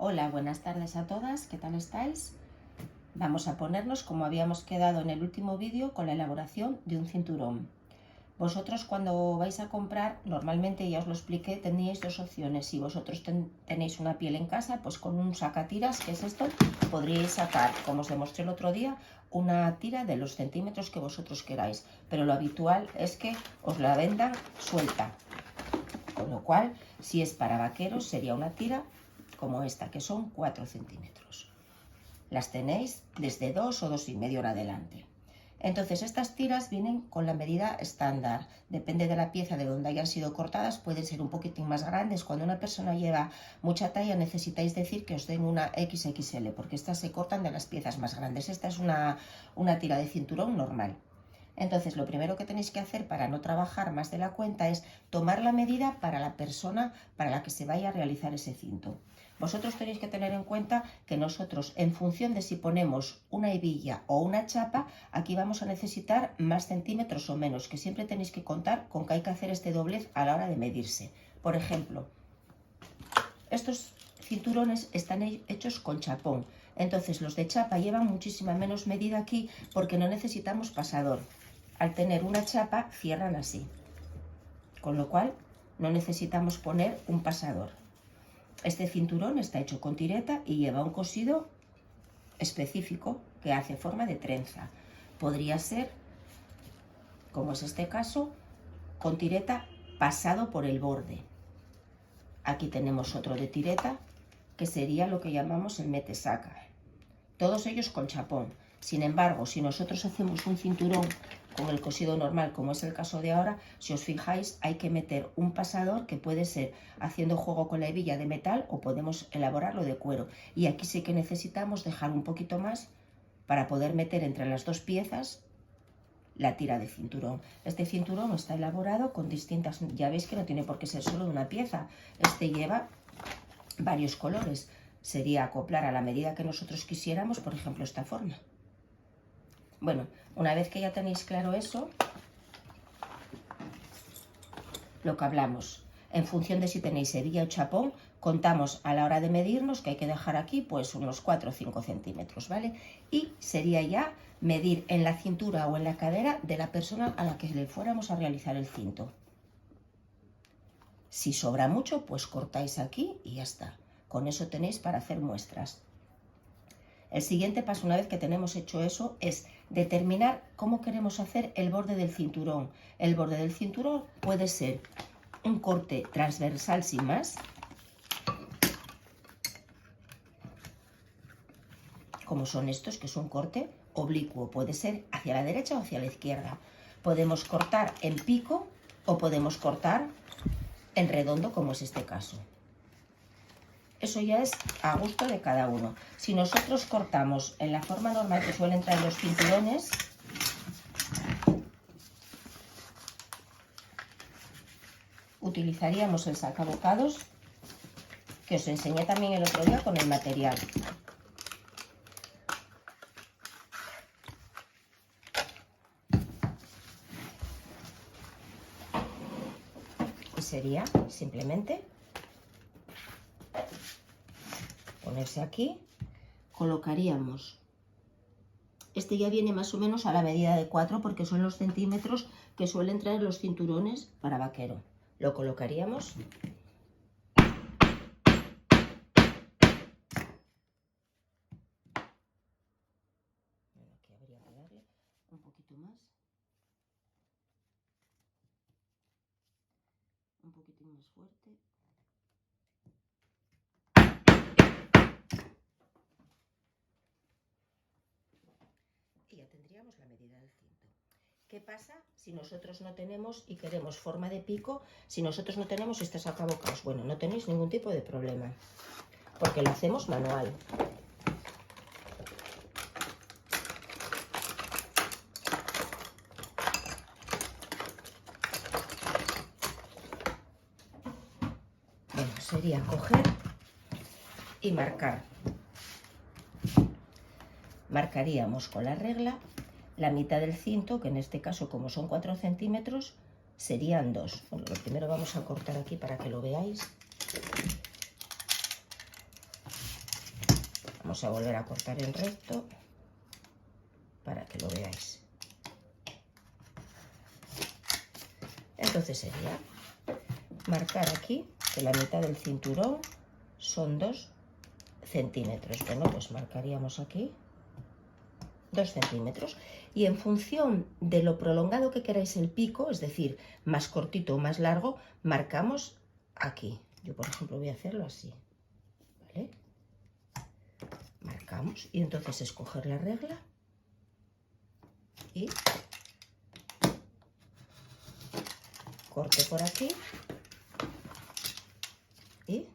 Hola, buenas tardes a todas, ¿qué tal estáis? Vamos a ponernos, como habíamos quedado en el último vídeo, con la elaboración de un cinturón. Vosotros cuando vais a comprar, normalmente ya os lo expliqué, tenéis dos opciones. Si vosotros tenéis una piel en casa, pues con un sacatiras, que es esto, podríais sacar, como os demostré el otro día, una tira de los centímetros que vosotros queráis. Pero lo habitual es que os la vendan suelta. Con lo cual, si es para vaqueros, sería una tira como esta, que son 4 centímetros. Las tenéis desde 2 o 2,5 en adelante. Entonces estas tiras vienen con la medida estándar, depende de la pieza de donde hayan sido cortadas, pueden ser un poquitín más grandes. Cuando una persona lleva mucha talla necesitáis decir que os den una XXL, porque estas se cortan de las piezas más grandes. Esta es una tira de cinturón normal. Entonces lo primero que tenéis que hacer para no trabajar más de la cuenta es tomar la medida para la persona para la que se vaya a realizar ese cinto. Vosotros tenéis que tener en cuenta que nosotros, en función de si ponemos una hebilla o una chapa, aquí vamos a necesitar más centímetros o menos, que siempre tenéis que contar con que hay que hacer este doblez a la hora de medirse. Por ejemplo, estos cinturones están hechos con chapón, entonces los de chapa llevan muchísima menos medida aquí porque no necesitamos pasador. Al tener una chapa cierran así, con lo cual no necesitamos poner un pasador. Este cinturón está hecho con tireta y lleva un cosido específico que hace forma de trenza. Podría ser, como es este caso, con tireta pasado por el borde. Aquí tenemos otro de tireta que sería lo que llamamos el metesaca. Todos ellos con chapón. Sin embargo, si nosotros hacemos un cinturón con el cosido normal, como es el caso de ahora, si os fijáis, hay que meter un pasador que puede ser haciendo juego con la hebilla de metal o podemos elaborarlo de cuero. Y aquí sí que necesitamos dejar un poquito más para poder meter entre las dos piezas la tira de cinturón. Este cinturón está elaborado con distintas, ya veis que no tiene por qué ser solo de una pieza. Este lleva varios colores. Sería acoplar a la medida que nosotros quisiéramos, por ejemplo, esta forma. Bueno, una vez que ya tenéis claro eso, lo que hablamos, en función de si tenéis hebilla o chapón, contamos a la hora de medirnos, que hay que dejar aquí pues unos 4 o 5 centímetros, ¿vale? Y sería ya medir en la cintura o en la cadera de la persona a la que le fuéramos a realizar el cinto. Si sobra mucho, pues cortáis aquí y ya está. Con eso tenéis para hacer muestras. El siguiente paso, una vez que tenemos hecho eso, es determinar cómo queremos hacer el borde del cinturón. El borde del cinturón puede ser un corte transversal sin más, como son estos, que es un corte oblicuo. Puede ser hacia la derecha o hacia la izquierda. Podemos cortar en pico o podemos cortar en redondo, como es este caso. Eso ya es a gusto de cada uno. Si nosotros cortamos en la forma normal que suelen traer los cinturones, utilizaríamos el sacabocados que os enseñé también el otro día con el material. Y sería simplemente ponerse aquí, colocaríamos, este ya viene más o menos a la medida de 4 porque son los centímetros que suelen traer los cinturones para vaquero. Lo colocaríamos aquí, habría que darle un poquito más, un poquitín más fuerte. Y ya tendríamos la medida del cinto. ¿Qué pasa si nosotros no tenemos y queremos forma de pico? Si nosotros no tenemos este sacabocados, bueno, no tenéis ningún tipo de problema, porque lo hacemos manual. Bueno, sería coger y marcar. Marcaríamos con la regla la mitad del cinto, que en este caso, como son 4 centímetros, serían 2. Bueno, lo primero vamos a cortar aquí para que lo veáis. Vamos a volver a cortar en recto para que lo veáis. Entonces sería marcar aquí que la mitad del cinturón son 2 centímetros. Bueno, pues marcaríamos aquí 2 centímetros y en función de lo prolongado que queráis el pico, es decir, más cortito o más largo, marcamos aquí. Yo, por ejemplo, voy a hacerlo así, ¿vale? Marcamos y entonces escoger la regla y corte por aquí y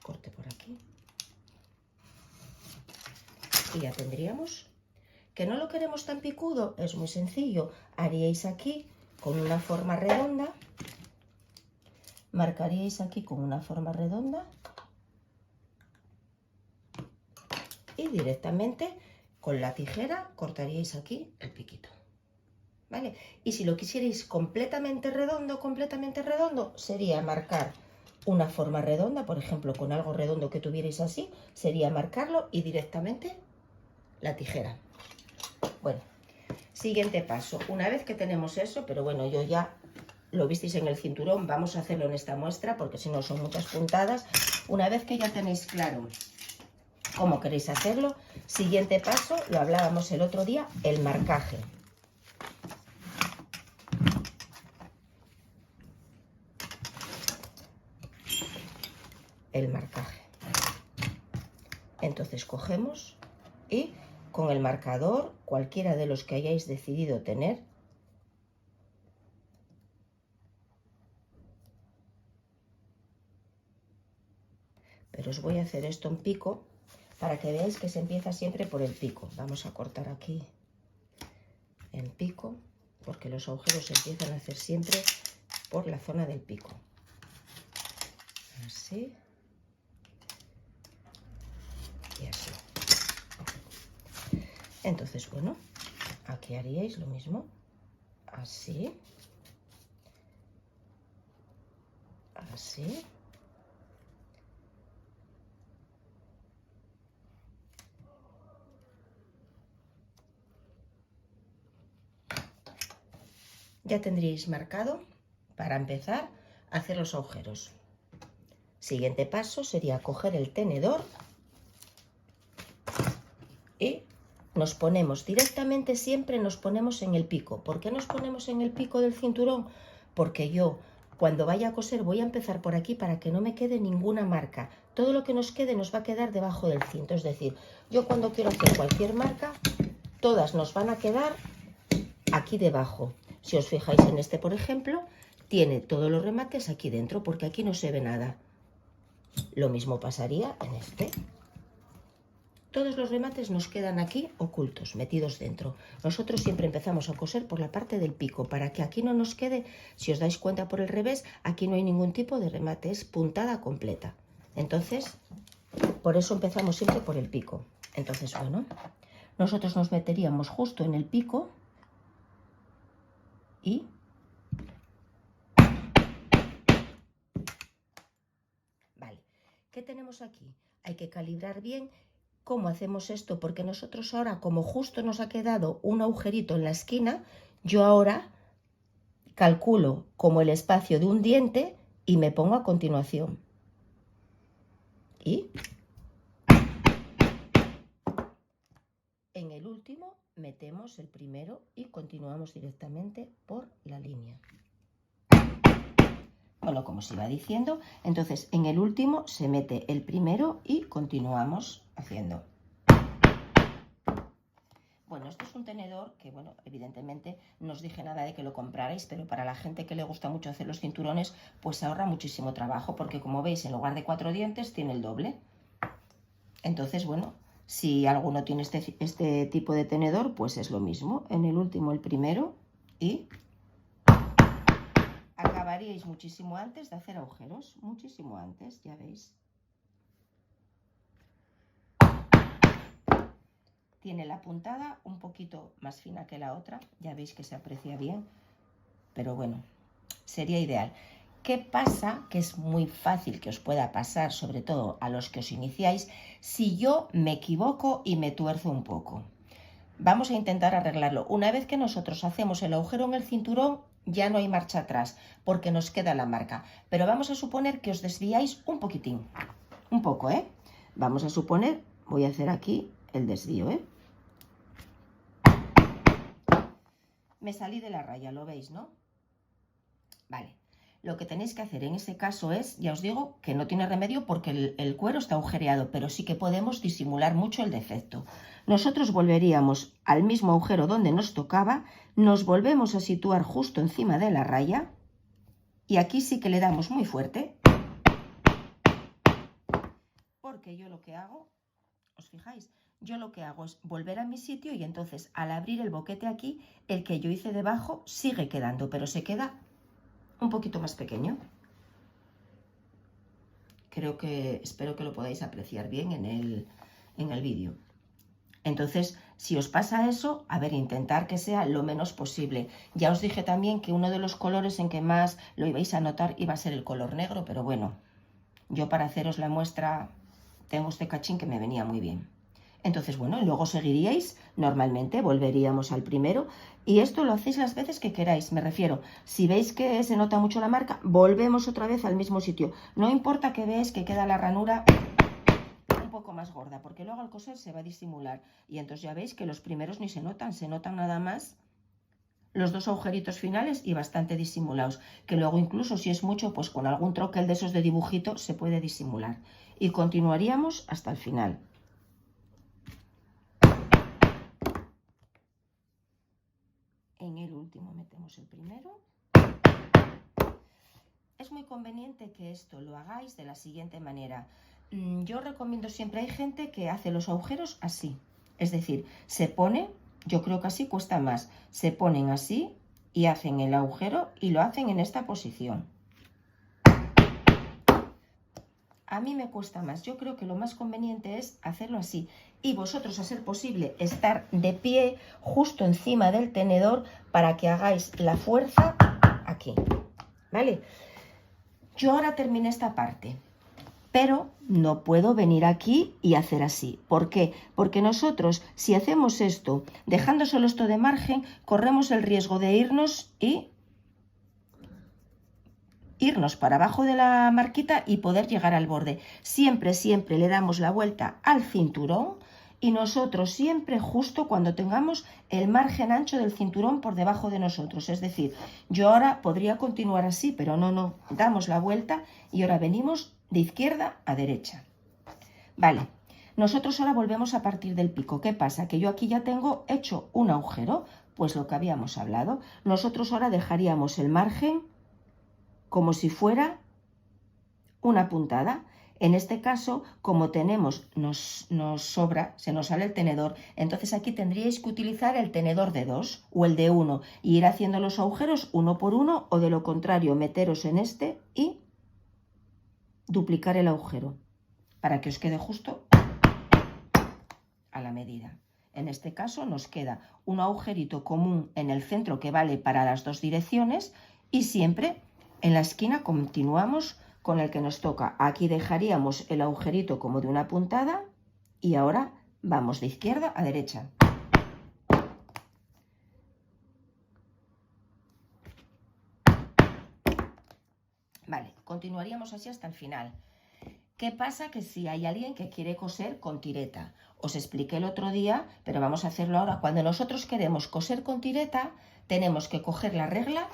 corte por aquí. Y ya tendríamos. ¿Que no lo queremos tan picudo? Es muy sencillo. Haríais aquí con una forma redonda. Marcaríais aquí con una forma redonda. Y directamente con la tijera cortaríais aquí el piquito. ¿Vale? Y si lo quisierais completamente redondo, sería marcar una forma redonda, por ejemplo, con algo redondo que tuvierais así, sería marcarlo y directamente la tijera. Bueno, siguiente paso. Una vez que tenemos eso, pero bueno, yo ya lo visteis en el cinturón, vamos a hacerlo en esta muestra porque si no son muchas puntadas. Una vez que ya tenéis claro cómo queréis hacerlo, siguiente paso, lo hablábamos el otro día, el marcaje. El marcaje. Entonces cogemos y con el marcador, cualquiera de los que hayáis decidido tener, pero os voy a hacer esto en pico para que veáis que se empieza siempre por el pico. Vamos a cortar aquí en pico porque los agujeros se empiezan a hacer siempre por la zona del pico. Así y así. Entonces, bueno, aquí haríais lo mismo. Así. Así. Ya tendríais marcado para empezar a hacer los agujeros. Siguiente paso sería coger el tenedor y nos ponemos directamente, siempre nos ponemos en el pico. ¿Por qué nos ponemos en el pico del cinturón? Porque yo cuando vaya a coser voy a empezar por aquí para que no me quede ninguna marca. Todo lo que nos quede nos va a quedar debajo del cinto. Es decir, yo cuando quiero hacer cualquier marca, todas nos van a quedar aquí debajo. Si os fijáis en este, por ejemplo, tiene todos los remates aquí dentro porque aquí no se ve nada. Lo mismo pasaría en este. Todos los remates nos quedan aquí ocultos, metidos dentro. Nosotros siempre empezamos a coser por la parte del pico, para que aquí no nos quede, si os dais cuenta por el revés, aquí no hay ningún tipo de remate, es puntada completa. Entonces, por eso empezamos siempre por el pico. Entonces, bueno, nosotros nos meteríamos justo en el pico y vale, ¿qué tenemos aquí? Hay que calibrar bien. ¿Cómo hacemos esto? Porque nosotros ahora, como justo nos ha quedado un agujerito en la esquina, yo ahora calculo como el espacio de un diente y me pongo a continuación. Y en el último metemos el primero y continuamos directamente por la línea. Bueno, como os iba diciendo, entonces en el último se mete el primero y continuamos haciendo. Bueno, esto es un tenedor que, bueno, evidentemente no os dije nada de que lo comprarais, pero para la gente que le gusta mucho hacer los cinturones, pues ahorra muchísimo trabajo, porque como veis, en lugar de 4 dientes, tiene el doble. Entonces, bueno, si alguno tiene este tipo de tenedor, pues es lo mismo. En el último, el primero y acabaríais muchísimo antes de hacer agujeros, muchísimo antes, ya veis. Tiene la puntada un poquito más fina que la otra, ya veis que se aprecia bien, pero bueno, sería ideal. ¿Qué pasa? Que es muy fácil que os pueda pasar, sobre todo a los que os iniciáis, si yo me equivoco y me tuerzo un poco. Vamos a intentar arreglarlo. Una vez que nosotros hacemos el agujero en el cinturón, ya no hay marcha atrás, porque nos queda la marca. Pero vamos a suponer que os desviáis un poquitín. Un poco, ¿eh? Vamos a suponer, voy a hacer aquí el desvío, ¿eh? Me salí de la raya, lo veis, ¿no? Vale. Lo que tenéis que hacer en ese caso es, ya os digo, que no tiene remedio porque el cuero está agujereado, pero sí que podemos disimular mucho el defecto. Nosotros volveríamos al mismo agujero donde nos tocaba, nos volvemos a situar justo encima de la raya y aquí sí que le damos muy fuerte, porque yo lo que hago, ¿os fijáis? Yo lo que hago es volver a mi sitio y entonces al abrir el boquete aquí, el que yo hice debajo sigue quedando, pero se queda un poquito más pequeño. Espero que lo podáis apreciar bien en el vídeo. Entonces, si os pasa eso, a ver, intentar que sea lo menos posible. Ya os dije también que uno de los colores en que más lo ibais a notar iba a ser el color negro, pero bueno, yo para haceros la muestra tengo este cachín que me venía muy bien. Entonces, bueno, luego seguiríais, normalmente volveríamos al primero, y esto lo hacéis las veces que queráis, me refiero, si veis que se nota mucho la marca, volvemos otra vez al mismo sitio. No importa que veáis que queda la ranura un poco más gorda, porque luego al coser se va a disimular, y entonces ya veis que los primeros ni se notan nada más los dos agujeritos finales y bastante disimulados, que luego incluso si es mucho, pues con algún troquel de esos de dibujito se puede disimular. Y continuaríamos hasta el final. En el último metemos el primero. Es muy conveniente que esto lo hagáis de la siguiente manera. Yo recomiendo siempre, hay gente que hace los agujeros así, es decir, se pone, yo creo que así cuesta más, se ponen así y hacen el agujero y lo hacen en esta posición. A mí me cuesta más, yo creo que lo más conveniente es hacerlo así y vosotros, a ser posible, estar de pie justo encima del tenedor para que hagáis la fuerza aquí, ¿vale? Yo ahora terminé esta parte, pero no puedo venir aquí y hacer así. ¿Por qué? Porque nosotros, si hacemos esto, dejando solo esto de margen, corremos el riesgo de irnos para abajo de la marquita y poder llegar al borde. Siempre le damos la vuelta al cinturón y nosotros siempre justo cuando tengamos el margen ancho del cinturón por debajo de nosotros. Es decir, yo ahora podría continuar así, pero no, damos la vuelta y ahora venimos de izquierda a derecha. Vale, nosotros ahora volvemos a partir del pico. ¿Qué pasa? Que yo aquí ya tengo hecho un agujero, pues lo que habíamos hablado. Nosotros ahora dejaríamos el margen como si fuera una puntada. En este caso, como tenemos, nos sobra, se nos sale el tenedor, entonces aquí tendríais que utilizar el tenedor de 2 o el de 1 y ir haciendo los agujeros uno por uno, o de lo contrario, meteros en este y duplicar el agujero para que os quede justo a la medida. En este caso nos queda un agujerito común en el centro que vale para las dos direcciones y siempre en la esquina continuamos con el que nos toca. Aquí dejaríamos el agujerito como de una puntada y ahora vamos de izquierda a derecha. Vale, continuaríamos así hasta el final. ¿Qué pasa? Que si hay alguien que quiere coser con tireta, os expliqué el otro día, pero vamos a hacerlo ahora. Cuando nosotros queremos coser con tireta, tenemos que coger la regla.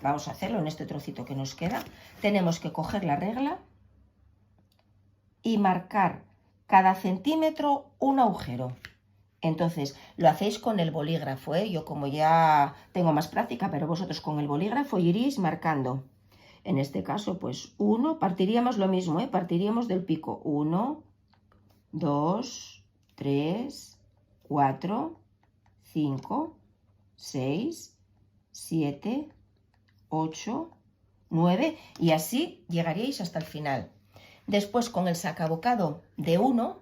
Vamos a hacerlo en este trocito que nos queda. Tenemos que coger la regla y marcar cada centímetro un agujero. Entonces, lo hacéis con el bolígrafo, ¿eh? Yo como ya tengo más práctica, pero vosotros con el bolígrafo iréis marcando. En este caso, pues 1, partiríamos lo mismo, ¿eh? Partiríamos del pico. 1, 2, 3, 4, 5, 6, 7, 8, 9 y así llegaríais hasta el final. Después con el sacabocado de 1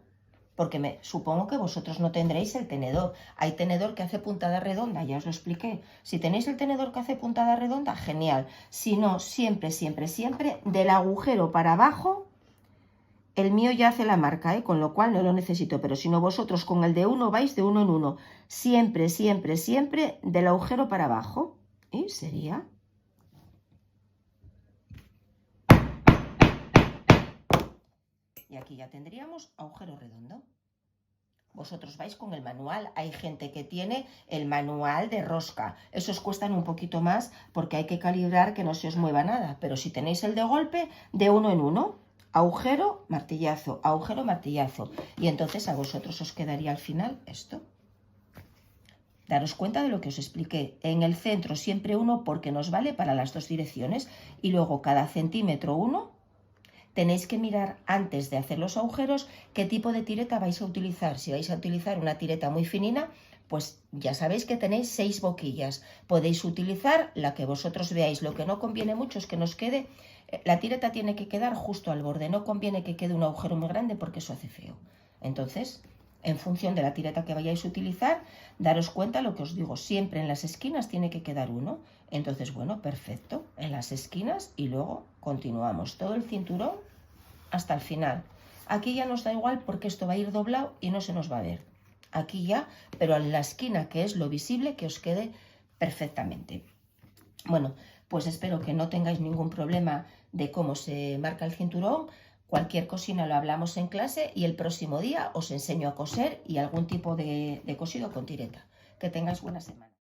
porque supongo que vosotros no tendréis el tenedor. Hay tenedor que hace puntada redonda, ya os lo expliqué. Si tenéis el tenedor que hace puntada redonda, genial. Si no, siempre, siempre, siempre, del agujero para abajo. El mío ya hace la marca, con lo cual no lo necesito, pero si no vosotros con el de uno vais de uno en uno. Siempre, siempre, siempre del agujero para abajo. Y sería... Y aquí ya tendríamos agujero redondo. Vosotros vais con el manual. Hay gente que tiene el manual de rosca. Esos cuestan un poquito más porque hay que calibrar que no se os mueva nada. Pero si tenéis el de golpe, de uno en uno. Agujero, martillazo, agujero, martillazo. Y entonces a vosotros os quedaría al final esto. Daros cuenta de lo que os expliqué. En el centro siempre uno porque nos vale para las dos direcciones. Y luego cada centímetro uno. Tenéis que mirar antes de hacer los agujeros qué tipo de tireta vais a utilizar. Si vais a utilizar una tireta muy finina, pues ya sabéis que tenéis 6 boquillas. Podéis utilizar la que vosotros veáis. Lo que no conviene mucho es que nos quede... La tireta tiene que quedar justo al borde. No conviene que quede un agujero muy grande porque eso hace feo. Entonces, en función de la tireta que vayáis a utilizar, daros cuenta lo que os digo. Siempre en las esquinas tiene que quedar uno. Entonces, bueno, perfecto. En las esquinas y luego continuamos todo el cinturón hasta el final. Aquí ya nos da igual porque esto va a ir doblado y no se nos va a ver. Aquí ya, pero en la esquina, que es lo visible, que os quede perfectamente. Bueno, pues espero que no tengáis ningún problema de cómo se marca el cinturón. Cualquier cosina lo hablamos en clase y el próximo día os enseño a coser y algún tipo de cosido con tireta. Que tengáis buena semana.